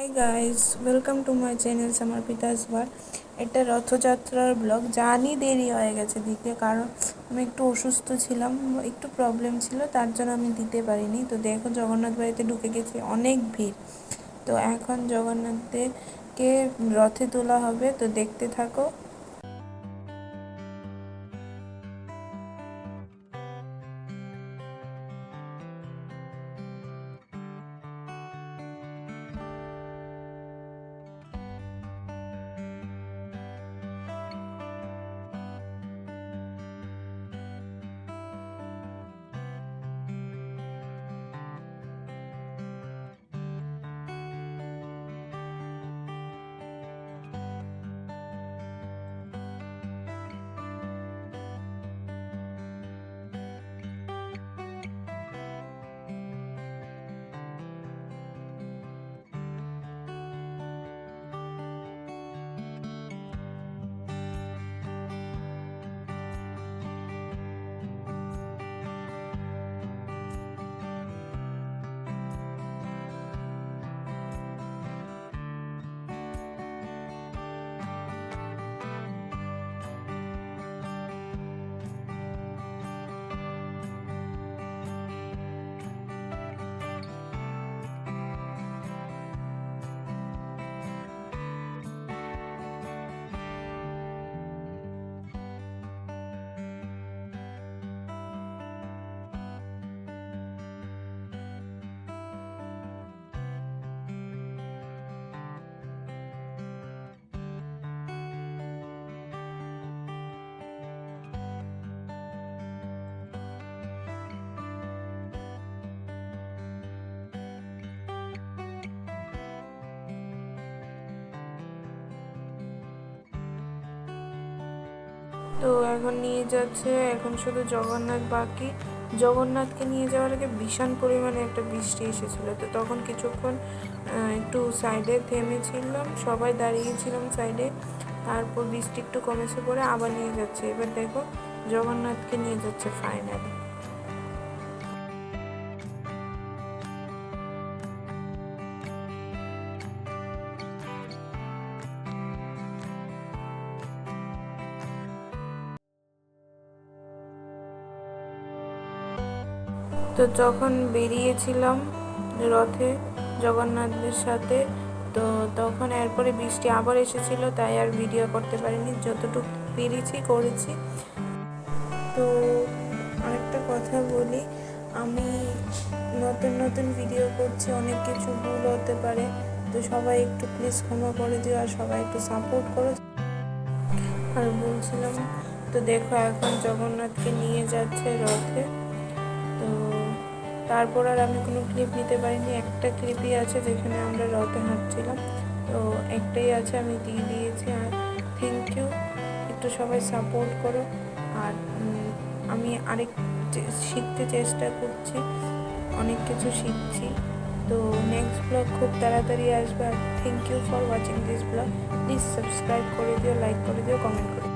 High guys, welcome to my channel Samarpita's world. এটা রথযাত্রার blog. জানি দেরি হয়ে গেছে দিতে, কারণ আমি একটু অসুস্থ ছিলাম, একটু প্রবলেম ছিল, তার জন্য আমি দিতে পারিনি। তো দেখো, জগন্নাথ বাড়িতে ঢুকে গেছি, অনেক ভিড়। তো এখন জগন্নাথদেরকে রথে তোলা হবে, তো দেখতে থাকো। তো এখন নিয়ে যাচ্ছে, এখন শুধু জগন্নাথ বাকি। জগন্নাথকে নিয়ে যাওয়ার আগে ভীষণ পরিমাণে একটা বৃষ্টি এসেছিল, তো তখন কিছুক্ষণ একটু সাইডে থেমেছিলাম, সবাই দাঁড়িয়েছিলাম সাইডে। তারপর বৃষ্টি একটু কমেছে পরে আবার নিয়ে যাচ্ছে। এবার দেখো, জগন্নাথকে নিয়ে যাচ্ছে ফাইনালি। তো যখন বেরিয়েছিলাম রথে জগন্নাথদের সাথে, তো তখন এরপরে বৃষ্টি আবার এসেছিল, তাই আর ভিডিও করতে পারিনি, যতটুকু পেরেছি করেছি। তো আরেকটা কথা বলি, আমি নতুন নতুন ভিডিও করছি, অনেক কিছু ভুল হতে পারে, তো সবাই একটু প্লিজ ক্ষমা করে দিও, আর সবাই একটু সাপোর্ট করো। আর বলছিলাম, তো দেখো এখন জগন্নাথকে নিয়ে যাচ্ছে রথে। তো তারপর আর আমি কোনো ক্লিপ নিতে পারিনি, একটা ক্লিপই আছে যেখানে আমরা রথে হাঁটছিলাম, তো একটাই আছে, আমি দিয়ে দিয়েছি। আর থ্যাংক ইউ, একটু সবাই সাপোর্ট করো। আর আমি আরেক শিখতে চেষ্টা করছি, অনেক কিছু শিখছি। তো নেক্সট ব্লগ খুব তাড়াতাড়ি আসবে। আর thank you for watching this blog. Please subscribe করে দিও, লাইক করে দিও, কমেন্ট করে দিও।